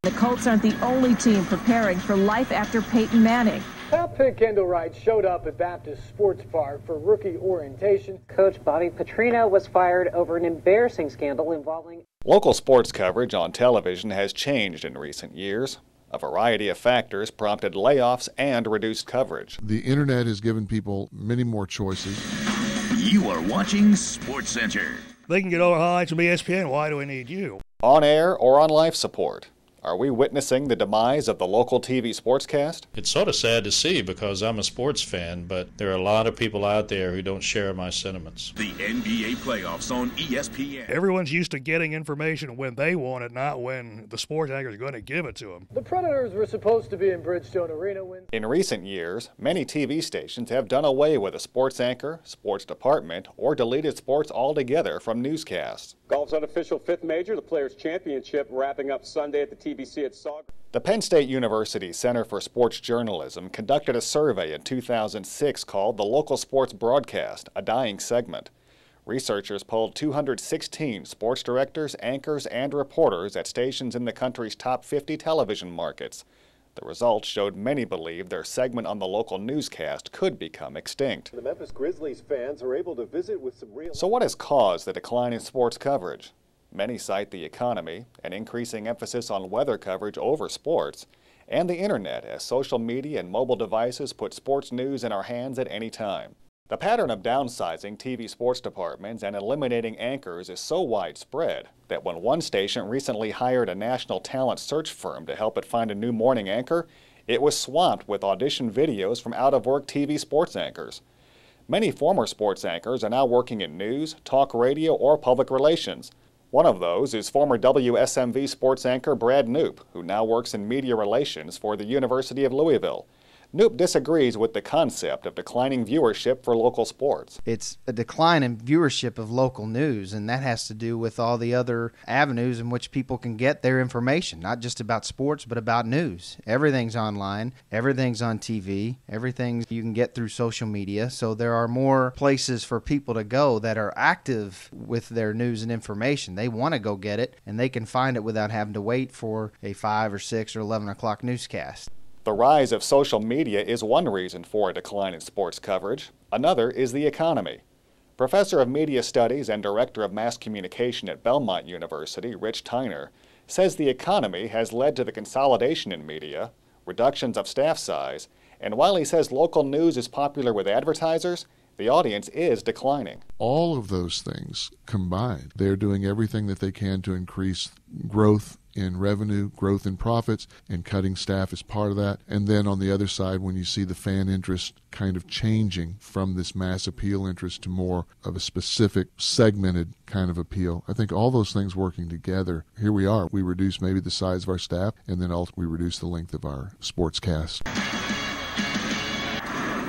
The Colts aren't the only team preparing for life after Peyton Manning. Top pick Kendall Wright showed up at Baptist Sports Park for rookie orientation. Coach Bobby Petrino was fired over an embarrassing scandal involving... Local sports coverage on television has changed in recent years. A variety of factors prompted layoffs and reduced coverage. The internet has given people many more choices. You are watching SportsCenter. They can get all the highlights from ESPN. Why do we need you? On air or on life support. Are we witnessing the demise of the local TV sportscast? It's sort of sad to see because I'm a sports fan, but there are a lot of people out there who don't share my sentiments. The NBA playoffs on ESPN. Everyone's used to getting information when they want it, not when the sports anchor is going to give it to them. The Predators were supposed to be in Bridgestone Arena when... In recent years, many TV stations have done away with a sports anchor, sports department, or deleted sports altogether from newscasts. Golf's unofficial fifth major, the Players' Championship, wrapping up Sunday at the TBC at Sauk. The Penn State University Center for Sports Journalism conducted a survey in 2006 called The Local Sports Broadcast, a Dying Segment. Researchers polled 216 sports directors, anchors, and reporters at stations in the country's top 50 television markets. The results showed many believed their segment on the local newscast could become extinct. The Memphis Grizzlies fans are able to visit with some real... So what has caused the decline in sports coverage? Many cite the economy, an increasing emphasis on weather coverage over sports, and the internet as social media and mobile devices put sports news in our hands at any time. The pattern of downsizing TV sports departments and eliminating anchors is so widespread that when one station recently hired a national talent search firm to help it find a new morning anchor, it was swamped with audition videos from out-of-work TV sports anchors. Many former sports anchors are now working in news, talk radio, or public relations. One of those is former WSMV sports anchor Brad Knoop, who now works in media relations for the University of Louisville. Knoop disagrees with the concept of declining viewership for local sports. It's a decline in viewership of local news, and that has to do with all the other avenues in which people can get their information, not just about sports, but about news. Everything's online, everything's on TV, everything you can get through social media, so there are more places for people to go that are active with their news and information. They want to go get it, and they can find it without having to wait for a 5 or 6 or 11 o'clock newscast. The rise of social media is one reason for a decline in sports coverage. Another is the economy. Professor of Media Studies and Director of Mass Communication at Belmont University, Rich Tyner, says the economy has led to the consolidation in media, reductions of staff size, and while he says local news is popular with advertisers, the audience is declining. All of those things combined, they're doing everything that they can to increase growth in revenue, growth in profits, and cutting staff is part of that. And then on the other side, when you see the fan interest kind of changing from this mass appeal interest to more of a specific segmented kind of appeal, I think all those things working together, here we are. We reduce maybe the size of our staff, and then ultimately we reduce the length of our sports cast.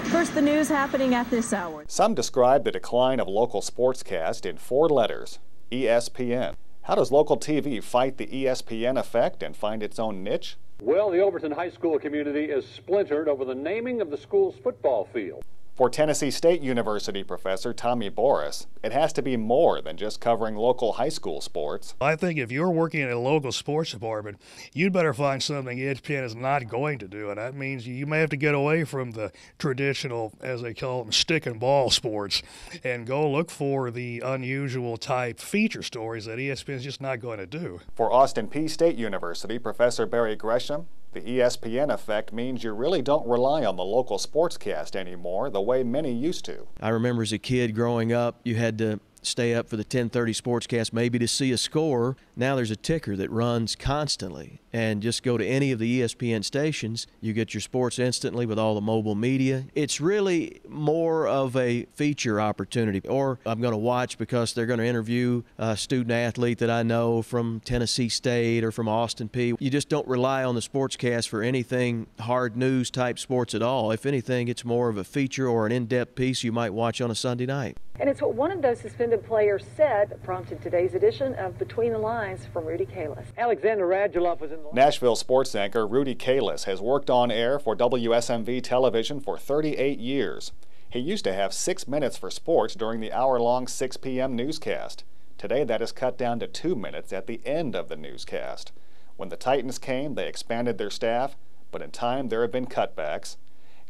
First, the news happening at this hour. Some describe the decline of local sportscast in 4 letters, ESPN. How does local TV fight the ESPN effect and find its own niche? Well, the Overton High School community is splintered over the naming of the school's football field. For Tennessee State University professor Tommy Boris, it has to be more than just covering local high school sports. I think if you're working in a local sports department, you'd better find something ESPN is not going to do, and that means you may have to get away from the traditional, as they call them, stick and ball sports, and go look for the unusual type feature stories that ESPN is just not going to do. For Austin Peay State University professor Barry Gresham, the ESPN effect means you really don't rely on the local sportscast anymore the way many used to. I remember as a kid growing up, you had to stay up for the 10:30 sportscast maybe to see a score. Now there's a ticker that runs constantly, and just go to any of the ESPN stations, you get your sports instantly with all the mobile media. It's really more of a feature opportunity, or I'm going to watch because they're going to interview a student athlete that I know from Tennessee State or from Austin Peay. You just don't rely on the sportscast for anything hard news type sports at all. If anything, it's more of a feature or an in-depth piece you might watch on a Sunday night. And it's what one of those suspended players said that prompted today's edition of Between the Lines from Rudy Kalis. Alexander Radulov was in the... Nashville sports anchor Rudy Kalis has worked on air for WSMV television for 38 years. He used to have 6 minutes for sports during the hour-long 6 p.m. newscast. Today that is cut down to 2 minutes at the end of the newscast. When the Titans came, they expanded their staff, but in time there have been cutbacks.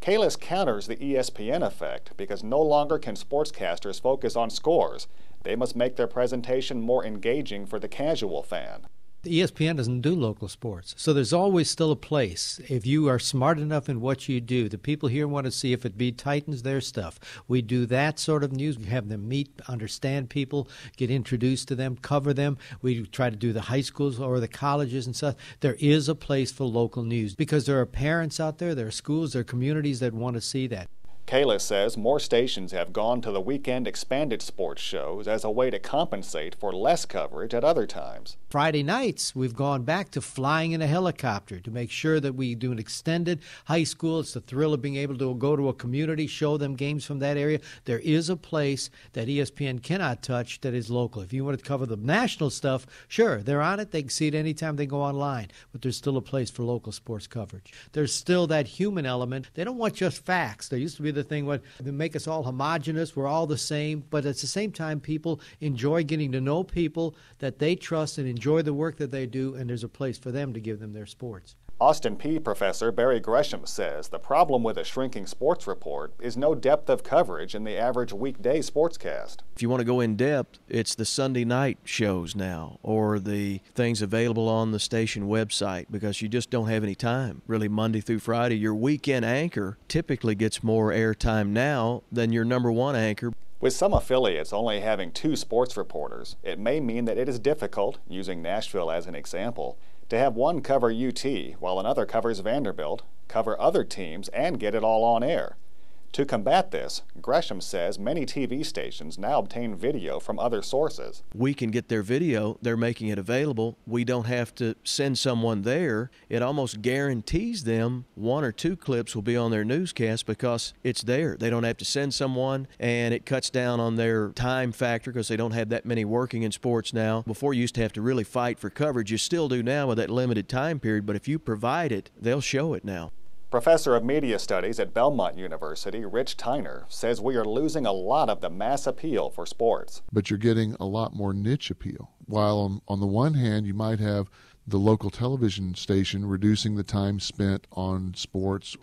Kalis counters the ESPN effect because no longer can sportscasters focus on scores. They must make their presentation more engaging for the casual fan. The ESPN doesn't do local sports, so there's always still a place. If you are smart enough in what you do, the people here want to see if it be Titans, their stuff. We do that sort of news. We have them meet, understand people, get introduced to them, cover them. We try to do the high schools or the colleges and stuff. There is a place for local news because there are parents out there, there are schools, there are communities that want to see that. Kalis says more stations have gone to the weekend expanded sports shows as a way to compensate for less coverage at other times. Friday nights, we've gone back to flying in a helicopter to make sure that we do an extended high school. It's the thrill of being able to go to a community, show them games from that area. There is a place that ESPN cannot touch that is local. If you want to cover the national stuff, sure, they're on it. They can see it anytime they go online. But there's still a place for local sports coverage. There's still that human element. They don't want just facts. There used to be the thing where they make us all homogenous, we're all the same, but at the same time people enjoy getting to know people that they trust and enjoy the work that they do, and there's a place for them to give them their sports. Austin Peay professor Barry Gresham says the problem with a shrinking sports report is no depth of coverage in the average weekday sportscast. If you want to go in depth, it's the Sunday night shows now or the things available on the station website because you just don't have any time. Really, Monday through Friday, your weekend anchor typically gets more airtime now than your number one anchor. With some affiliates only having 2 sports reporters, it may mean that it is difficult, using Nashville as an example, to have one cover UT while another covers Vanderbilt, cover other teams, and get it all on air. To combat this, Gresham says many TV stations now obtain video from other sources. We can get their video. They're making it available. We don't have to send someone there. It almost guarantees them 1 or 2 clips will be on their newscast because it's there. They don't have to send someone, and it cuts down on their time factor because they don't have that many working in sports now. Before, you used to have to really fight for coverage. You still do now with that limited time period, but if you provide it, they'll show it now. Professor of Media Studies at Belmont University, Rich Tyner, says we are losing a lot of the mass appeal for sports. But you're getting a lot more niche appeal. While on the one hand, you might have the local television station reducing the time spent on sports.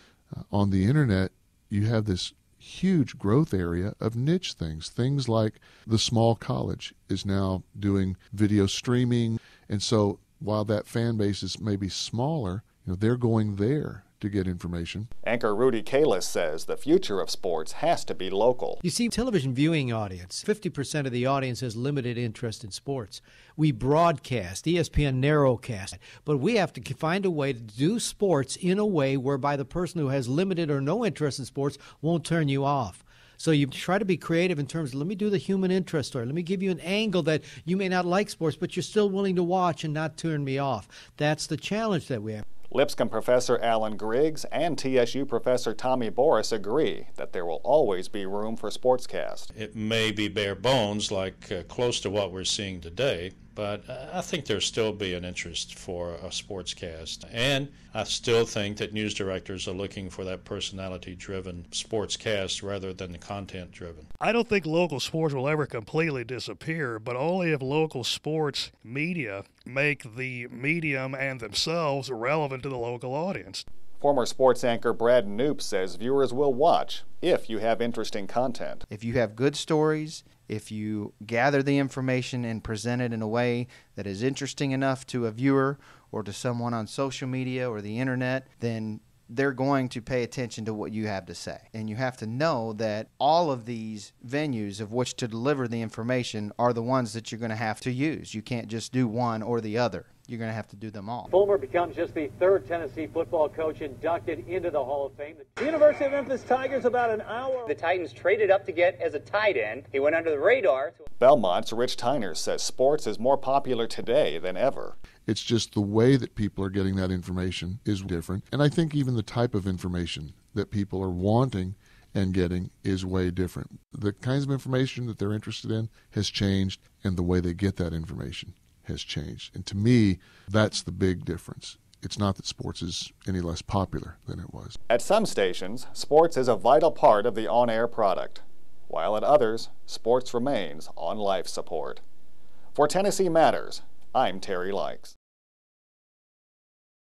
On the internet, you have this huge growth area of niche things like the small college is now doing video streaming. And so while that fan base is maybe smaller, they're going there to get information. Anchor Rudy Kalis says the future of sports has to be local. You see, television viewing audience, 50% of the audience has limited interest in sports. We broadcast, ESPN narrowcast, but we have to find a way to do sports in a way whereby the person who has limited or no interest in sports won't turn you off. So you try to be creative in terms of, let me do the human interest story. Let me give you an angle that you may not like sports, but you're still willing to watch and not turn me off. That's the challenge that we have. Lipscomb professor Alan Griggs and TSU professor Tommy Boris agree that there will always be room for sportscast. It may be bare bones, like close to what we're seeing today, but I think there'll still be an interest for a sportscast. And I still think that news directors are looking for that personality-driven sportscast rather than the content-driven. I don't think local sports will ever completely disappear, but only if local sports media make the medium and themselves relevant to the local audience. Former sports anchor Brad Knoop says viewers will watch if you have interesting content. If you have good stories, if you gather the information and present it in a way that is interesting enough to a viewer or to someone on social media or the internet, then they're going to pay attention to what you have to say. And you have to know that all of these venues of which to deliver the information are the ones that you're going to have to use. You can't just do one or the other. You're going to have to do them all. Fulmer becomes just the 3rd Tennessee football coach inducted into the Hall of Fame. The University of Memphis Tigers about an hour. The Titans traded up to get as a tight end. He went under the radar. Belmont's Rich Tyner says sports is more popular today than ever. It's just the way that people are getting that information is different. And I think even the type of information that people are wanting and getting is way different. The kinds of information that they're interested in has changed, and the way they get that information has changed. And to me, that's the big difference. It's not that sports is any less popular than it was. At some stations, sports is a vital part of the on-air product, while at others, sports remains on life support. For Tennessee Matters, I'm Terry Likes.